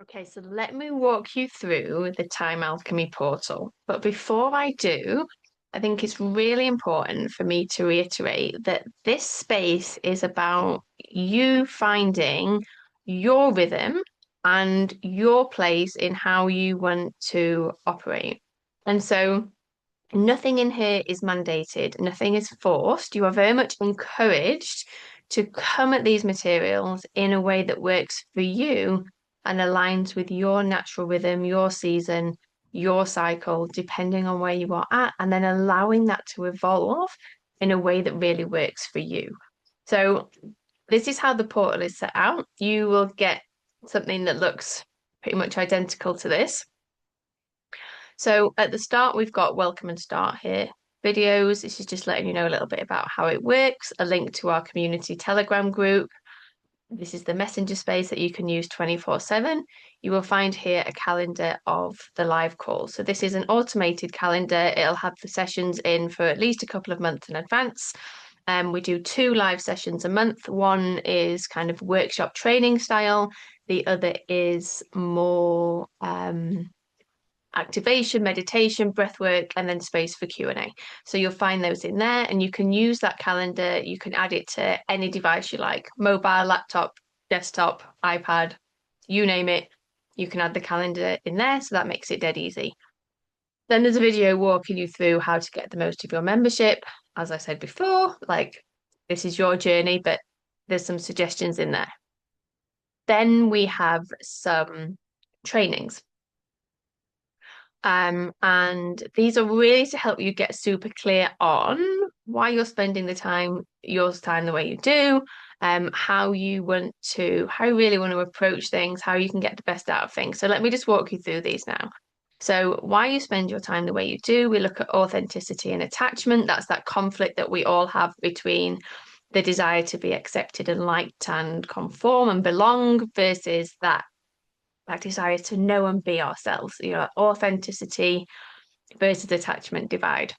Okay, so let me walk you through the Time Alchemy portal. But before I do, I think it's really important for me to reiterate that this space is about you finding your rhythm and your place in how you want to operate. And so nothing in here is mandated, nothing is forced. You are very much encouraged to come at these materials in a way that works for you and aligns with your natural rhythm, your season, your cycle, depending on where you are at, and then allowing that to evolve in a way that really works for you. So, this is how the portal is set out. You will get something that looks pretty much identical to this. So at the start, we've got welcome and start here videos. This is just letting you know a little bit about how it works, a link to our community Telegram group. This is the messenger space that you can use 24/7. You will find here a calendar of the live calls. So this is an automated calendar. It'll have the sessions in for at least a couple of months in advance. We do two live sessions a month. One is kind of workshop training style. The other is more activation, meditation, breath work, and then space for Q&A. So you'll find those in there and you can use that calendar. You can add it to any device you like, mobile, laptop, desktop, iPad, you name it. You can add the calendar in there. So that makes it dead easy. Then there's a video walking you through how to get the most of your membership. As I said before, like this is your journey, but there's some suggestions in there. Then we have some trainings. And these are really to help you get super clear on why you're spending your time the way you do, how you really want to approach things, how you can get the best out of things. So let me just walk you through these now. So why you spend your time the way you do, we look at authenticity and attachment. That's that conflict that we all have between the desire to be accepted and liked and conform and belong versus that desire to know and be ourselves, authenticity versus attachment divide.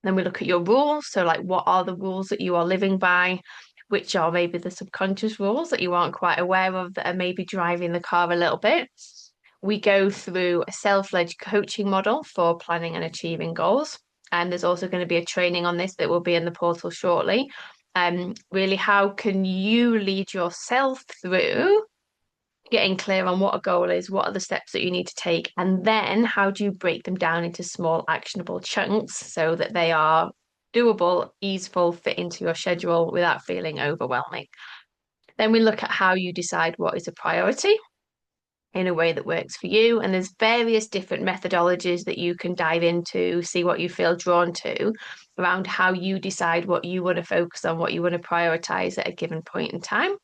Then we look at your rules. So, like, what are the rules that you are living by? Which are maybe the subconscious rules that you aren't quite aware of that are maybe driving the car a little bit. We go through a self-led coaching model for planning and achieving goals. And there's also going to be a training on this that will be in the portal shortly. Really, how can you lead yourself through getting clear on what a goal is, what are the steps that you need to take, and then how do you break them down into small, actionable chunks so that they are doable, easeful, fit into your schedule without feeling overwhelming. Then we look at how you decide what is a priority in a way that works for you. And there's various different methodologies that you can dive into, see what you feel drawn to around how you decide what you want to focus on, what you want to prioritize at a given point in time.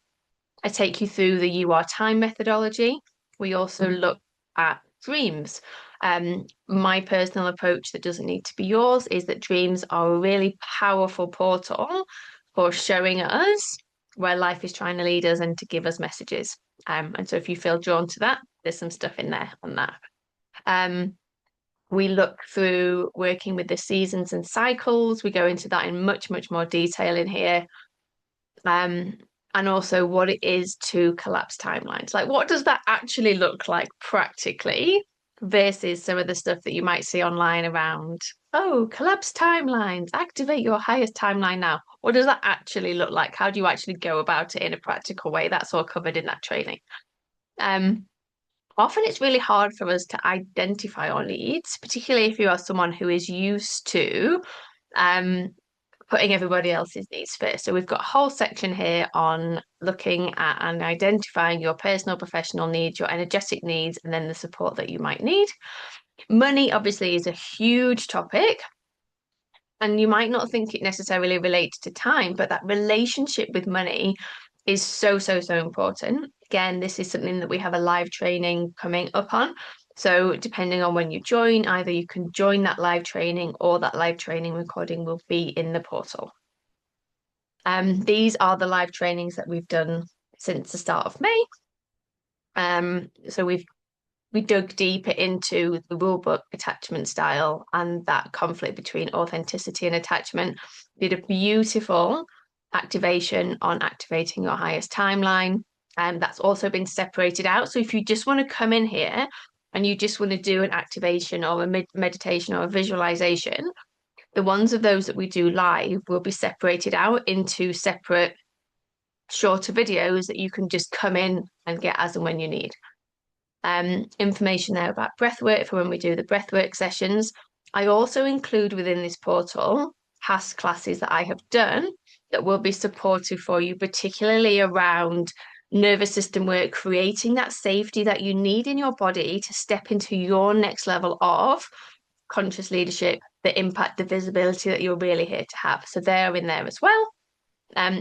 I take you through the You Are Time methodology. We also look at dreams. My personal approach that doesn't need to be yours is that dreams are a really powerful portal for showing us where life is trying to lead us and to give us messages. And so if you feel drawn to that, there's some stuff in there on that. We look through working with the seasons and cycles. We go into that in much, much more detail in here. And also what it is to collapse timelines. Like, what does that actually look like practically versus some of the stuff that you might see online around, oh, collapse timelines, activate your highest timeline now. What does that actually look like? How do you actually go about it in a practical way? That's all covered in that training. Often it's really hard for us to identify our needs, particularly if you are someone who is used to putting everybody else's needs first. So we've got a whole section here on looking at and identifying your personal, professional needs, your energetic needs, and then the support that you might need. Money obviously is a huge topic. And you might not think it necessarily relates to time, but that relationship with money is so, so, so important. Again, this is something that we have a live training coming up on. So depending on when you join, either you can join that live training or that live training recording will be in the portal. These are the live trainings that we've done since the start of May. So we dug deeper into the rulebook attachment style and that conflict between authenticity and attachment. Did a beautiful activation on activating your highest timeline. That's also been separated out. So if you just want to come in here and you just want to do an activation or a meditation or a visualization, the ones of those that we do live will be separated out into separate shorter videos that you can just come in and get as and when you need. Information there about breathwork for when we do the breathwork sessions. I also include within this portal past classes that I have done that will be supportive for you, particularly around nervous system work, creating that safety that you need in your body to step into your next level of conscious leadership, the impact, the visibility that you're really here to have. So they're in there as well.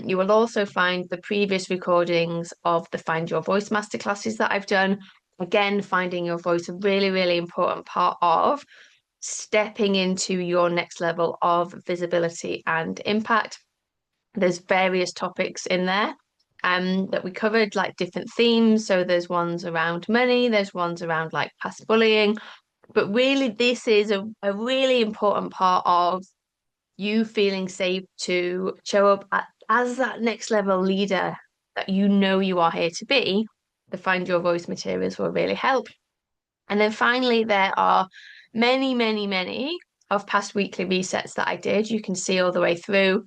You will also find the previous recordings of the Find Your Voice masterclasses that I've done. Again, finding your voice, a really, really important part of stepping into your next level of visibility and impact. There's various topics in there that we covered, like different themes. So there's ones around money, there's ones around like past bullying. But really, this is a really important part of you feeling safe to show up as that next level leader that you know you are here to be. The Find Your Voice materials will really help. And then finally, there are many, many, many of past weekly resets that I did. You can see all the way through.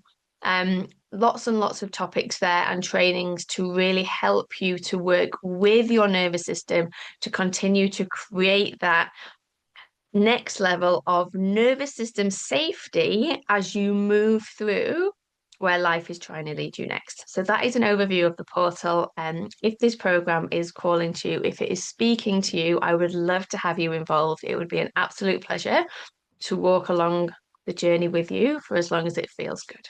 Lots and lots of topics there and trainings to really help you to work with your nervous system to continue to create that next level of nervous system safety as you move through where life is trying to lead you next. So that is an overview of the portal. If this program is calling to you, if it is speaking to you, I would love to have you involved. It would be an absolute pleasure to walk along the journey with you for as long as it feels good.